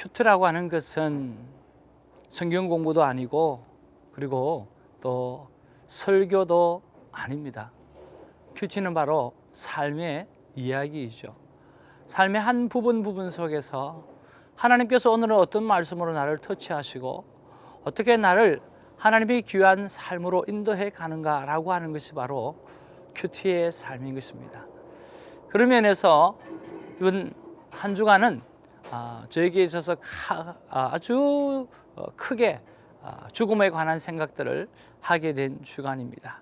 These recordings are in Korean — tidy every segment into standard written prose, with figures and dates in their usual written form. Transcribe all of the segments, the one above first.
큐티라고 하는 것은 성경 공부도 아니고 그리고 또 설교도 아닙니다. 큐티는 바로 삶의 이야기이죠. 삶의 한 부분 속에서 하나님께서 오늘은 어떤 말씀으로 나를 터치하시고 어떻게 나를 하나님의 귀한 삶으로 인도해 가는가라고 하는 것이 바로 큐티의 삶인 것입니다. 그런 면에서 이번 한 주간은 저에게 있어서 아주 크게 죽음에 관한 생각들을 하게 된 주간입니다.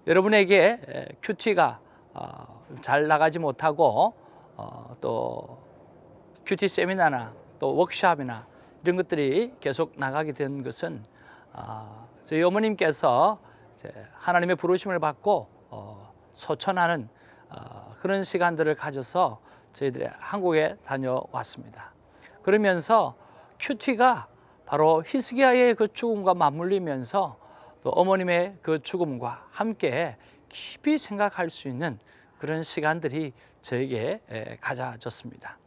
여러분에게 큐티가 잘 나가지 못하고 또 큐티 세미나나 또 워크숍이나 이런 것들이 계속 나가게 된 것은 저희 어머님께서 하나님의 부르심을 받고 소천하는 그런 시간들을 가져서 저희들이 한국에 다녀왔습니다. 그러면서 큐티가 바로 히스기야의 그 죽음과 맞물리면서 또 어머님의 그 죽음과 함께 깊이 생각할 수 있는 그런 시간들이 저에게 가져졌습니다.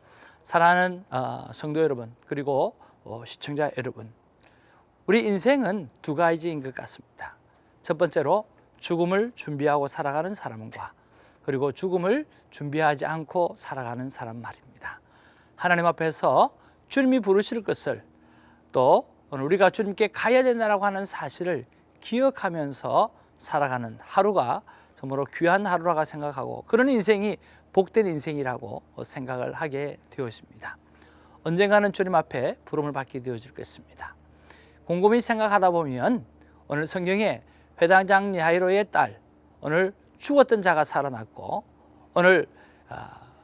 사랑하는 성도 여러분, 그리고 시청자 여러분, 우리 인생은 두 가지인 것 같습니다. 첫 번째로 죽음을 준비하고 살아가는 사람과 그리고 죽음을 준비하지 않고 살아가는 사람 말입니다. 하나님 앞에서 주님이 부르실 것을 또 우리가 주님께 가야 된다고 하는 사실을 기억하면서 살아가는 하루가 정말로 귀한 하루라고 생각하고 그런 인생이 복된 인생이라고 생각을 하게 되었습니다. 언젠가는 주님 앞에 부름을 받게 되어질 것입니다. 곰곰이 생각하다 보면 오늘 성경에 회당장 야이로의 딸, 오늘 죽었던 자가 살아났고 오늘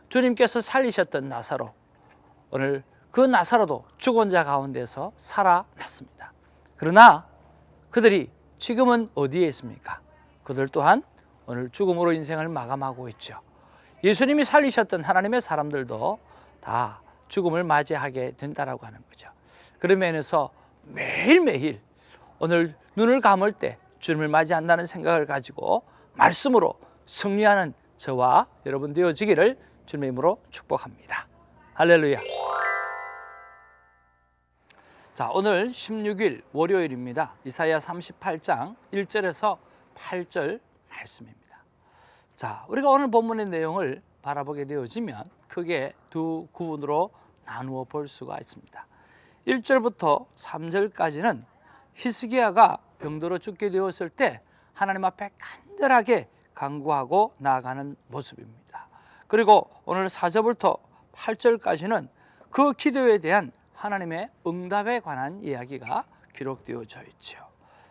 주님께서 살리셨던 나사로, 오늘 그 나사로도 죽은 자 가운데서 살아났습니다. 그러나 그들이 지금은 어디에 있습니까? 그들 또한 오늘 죽음으로 인생을 마감하고 있죠. 예수님이 살리셨던 하나님의 사람들도 다 죽음을 맞이하게 된다라고 하는 거죠. 그런 면에서 매일매일 오늘 눈을 감을 때 주님을 맞이한다는 생각을 가지고 말씀으로 승리하는 저와 여러분 되어지기를 주님의 이름으로 축복합니다. 할렐루야. 자, 오늘 16일 월요일입니다. 이사야 38장 1절에서 8절 말씀입니다. 자, 우리가 오늘 본문의 내용을 바라보게 되어지면 크게 두 구분으로 나누어 볼 수가 있습니다. 1절부터 3절까지는 히스기야가 병들어 죽게 되었을 때 하나님 앞에 간절하게 간구하고 나아가는 모습입니다. 그리고 오늘 4절부터 8절까지는 그 기도에 대한 하나님의 응답에 관한 이야기가 기록되어져 있죠.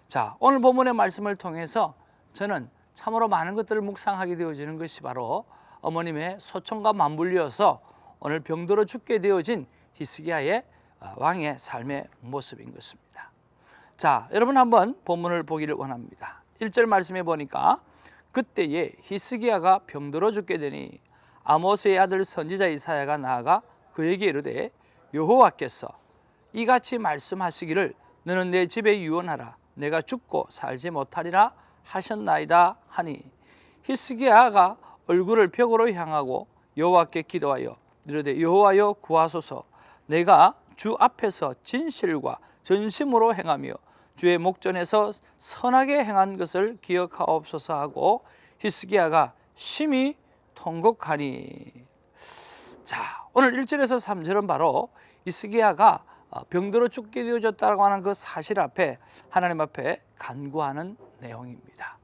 자, 오늘 본문의 말씀을 통해서 저는 참으로 많은 것들을 묵상하게 되어지는 것이 바로 어머님의 소천과 맞물려서 오늘 병들어 죽게 되어진 히스기야의 왕의 삶의 모습인 것입니다. 자, 여러분 한번 본문을 보기를 원합니다. 1절 말씀해 보니까 그때에 히스기야가 병들어 죽게 되니 아모스의 아들 선지자 이사야가 나아가 그에게 이르되 여호와께서 이같이 말씀하시기를 너는 내 집에 유언하라 내가 죽고 살지 못하리라 하셨나이다 하니 히스기야가 얼굴을 벽으로 향하고 여호와께 기도하여 이르되 여호와여 구하소서 내가 주 앞에서 진실과 전심으로 행하며 주의 목전에서 선하게 행한 것을 기억하옵소서 하고 히스기야가 심히 통곡하니. 자, 오늘 1절에서 3절은 바로 히스기야가 병들어 죽게 되어졌다고 하는 그 사실 앞에 하나님 앞에 간구하는 내용입니다.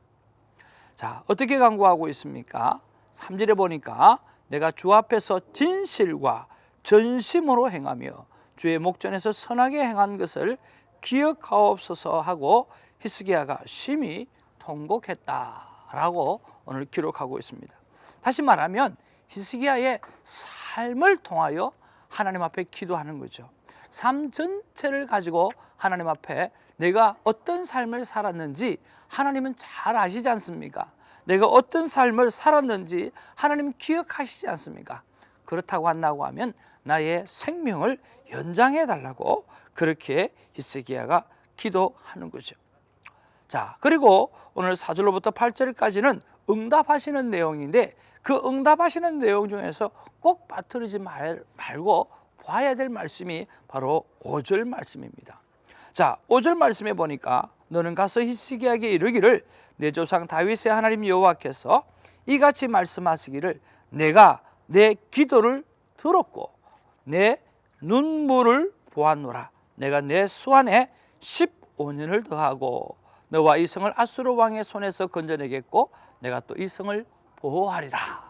자, 어떻게 간구하고 있습니까? 3절에 보니까 내가 주 앞에서 진실과 전심으로 행하며 주의 목전에서 선하게 행한 것을 기억하옵소서 하고 히스기야가 심히 통곡했다라고 오늘 기록하고 있습니다. 다시 말하면 히스기야의 삶을 통하여 하나님 앞에 기도하는 거죠. 삶 전체를 가지고 하나님 앞에 내가 어떤 삶을 살았는지 하나님은 잘 아시지 않습니까? 내가 어떤 삶을 살았는지 하나님은 기억하시지 않습니까? 그렇다고 한다고 하면 나의 생명을 연장해 달라고 그렇게 히스기야가 기도하는 거죠. 자, 그리고 오늘 4절로부터 8절까지는 응답하시는 내용인데 그 응답하시는 내용 중에서 꼭 빠뜨리지 말고 봐야 될 말씀이 바로 5절 말씀입니다. 자, 5절 말씀에 보니까 너는 가서 히스기야에게 이르기를 내 조상 다윗의 하나님 여호와께서 이같이 말씀하시기를 내가 내 기도를 들었고 내 눈물을 보았노라. 내가 내 수안에 15년을 더하고 너와 이 성을 아수르 왕의 손에서 건져내겠고 내가 또 이 성을 보호하리라.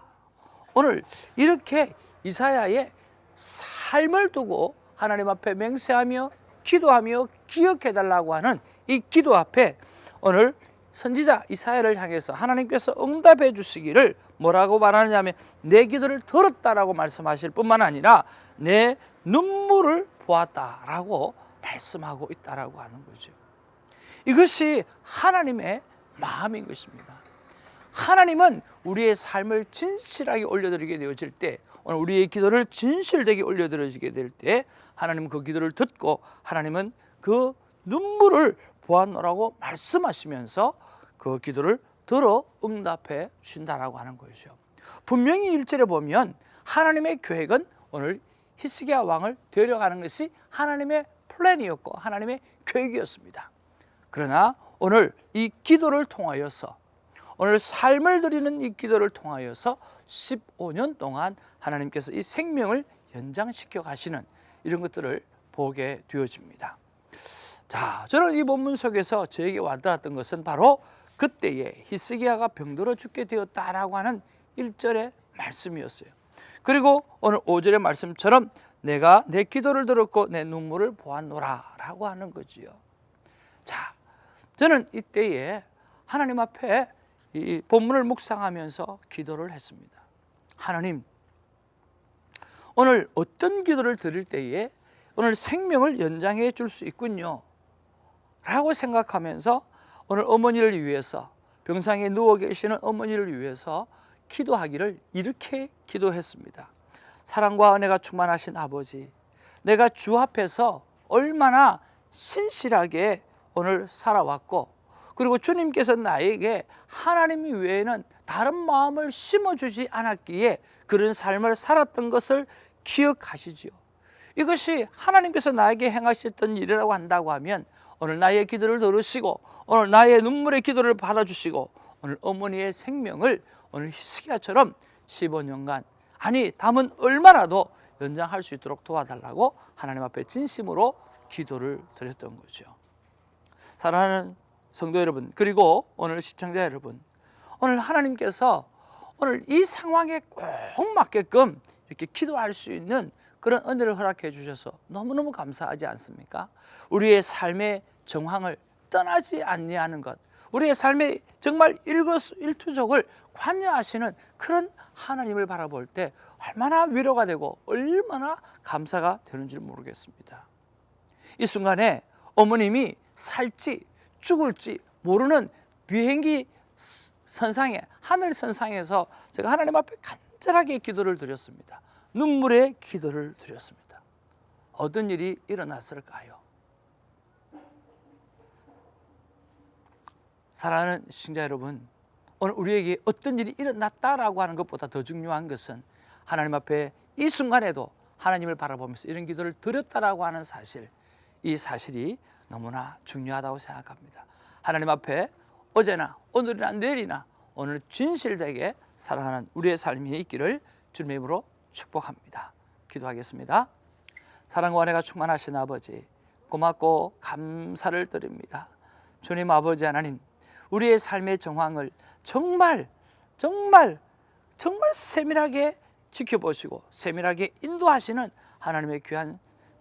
오늘 이렇게 이사야의 삶을 두고 하나님 앞에 맹세하며 기도하며 기억해달라고 하는 이 기도 앞에 오늘 선지자 이사야를 향해서 하나님께서 응답해 주시기를 뭐라고 말하느냐면 내 기도를 들었다라고 말씀하실 뿐만 아니라 내 눈물을 보았다라고 말씀하고 있다라고 하는 거죠. 이것이 하나님의 마음인 것입니다. 하나님은 우리의 삶을 진실하게 올려드리게 되어질 때, 오늘 우리의 기도를 진실되게 올려드리게 될 때 하나님은 그 기도를 듣고 하나님은 그 눈물을 보았노라고 말씀하시면서 그 기도를 들어 응답해 주신다라고 하는 것이죠. 분명히 1절에 보면 하나님의 계획은 오늘 히스기야 왕을 데려가는 것이 하나님의 플랜이었고 하나님의 계획이었습니다. 그러나 오늘 이 기도를 통하여서, 오늘 삶을 드리는 이 기도를 통하여서 15년 동안 하나님께서 이 생명을 연장시켜 가시는 이런 것들을 보게 되어집니다. 자, 저는 이 본문 속에서 저에게 와닿았던 것은 바로 그때에 히스기야가 병들어 죽게 되었다라고 하는 1절의 말씀이었어요. 그리고 오늘 5절의 말씀처럼 내가 내 기도를 들었고 내 눈물을 보았노라 라고 하는 거지요. 자, 저는 이때에 하나님 앞에 이 본문을 묵상하면서 기도를 했습니다. 하나님, 오늘 어떤 기도를 드릴 때에 오늘 생명을 연장해 줄 수 있군요 라고 생각하면서 오늘 어머니를 위해서, 병상에 누워 계시는 어머니를 위해서 기도하기를 이렇게 기도했습니다. 사랑과 은혜가 충만하신 아버지, 내가 주 앞에서 얼마나 신실하게 오늘 살아왔고, 그리고 주님께서 나에게 하나님 외에는 다른 마음을 심어주지 않았기에 그런 삶을 살았던 것을 기억하시지요. 이것이 하나님께서 나에게 행하셨던 일이라고 한다고 하면 오늘 나의 기도를 들으시고 오늘 나의 눈물의 기도를 받아주시고 오늘 어머니의 생명을 오늘 히스기야처럼 15년간, 아니 담은 얼마나도 연장할 수 있도록 도와달라고 하나님 앞에 진심으로 기도를 드렸던 거죠. 사랑하는 성도 여러분, 그리고 오늘 시청자 여러분, 오늘 하나님께서 오늘 이 상황에 꼭 맞게끔 이렇게 기도할 수 있는 그런 은혜를 허락해 주셔서 너무너무 감사하지 않습니까? 우리의 삶의 정황을 떠나지 아니하는 것, 우리의 삶의 정말 일거수일투족을 관여하시는 그런 하나님을 바라볼 때 얼마나 위로가 되고 얼마나 감사가 되는지 모르겠습니다. 이 순간에 어머님이 살지 죽을지 모르는 비행기 선상에, 하늘 선상에서 제가 하나님 앞에 간절하게 기도를 드렸습니다. 눈물의 기도를 드렸습니다. 어떤 일이 일어났을까요? 사랑하는 시청자 여러분, 오늘 우리에게 어떤 일이 일어났다라고 하는 것보다 더 중요한 것은 하나님 앞에 이 순간에도 하나님을 바라보면서 이런 기도를 드렸다라고 하는 사실, 이 사실이 너무나 중요하다고 생각합니다. 하나님 앞에 어제나 오늘이나 내일이나 오늘 진실되게 살아가는 우리의 삶이 있기를 주님의 이름으로 축복합니다. 기도하겠습니다. 사랑과 은혜가 충만하신 아버지, 고맙고 감사를 드립니다. 주님 아버지 하나님, 우리의 삶의 정황을 정말 세밀하게 지켜보시고 세밀하게 인도하시는 하나님의 귀한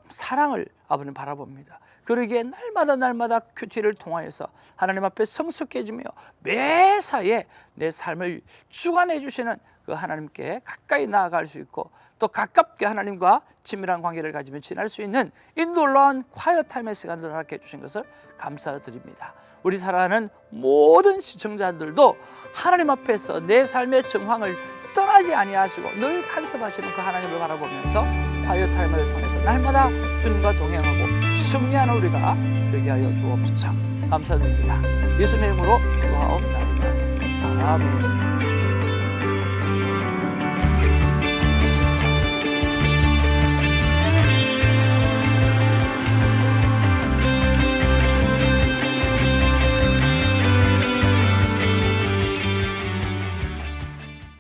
사랑을 아버님 바라봅니다. 그러기에 날마다 큐티를 통하여서 하나님 앞에 성숙해지며 매사에 내 삶을 주관해 주시는 그 하나님께 가까이 나아갈 수 있고 또 가깝게 하나님과 친밀한 관계를 가지며 지날 수 있는 이 놀라운 콰이어 타임의 시간을 허락해 주신 것을 감사드립니다. 우리 사랑하는 모든 시청자들도 하나님 앞에서 내 삶의 정황을 떠나지 아니하시고 늘 간섭하시는 그 하나님을 바라보면서 콰이어 타임을 통해서 날마다 주님과 동행하고 승리하는 우리가 되게 하여 주옵소서. 감사드립니다. 예수님의 이름으로 기도하옵나이다. 아멘.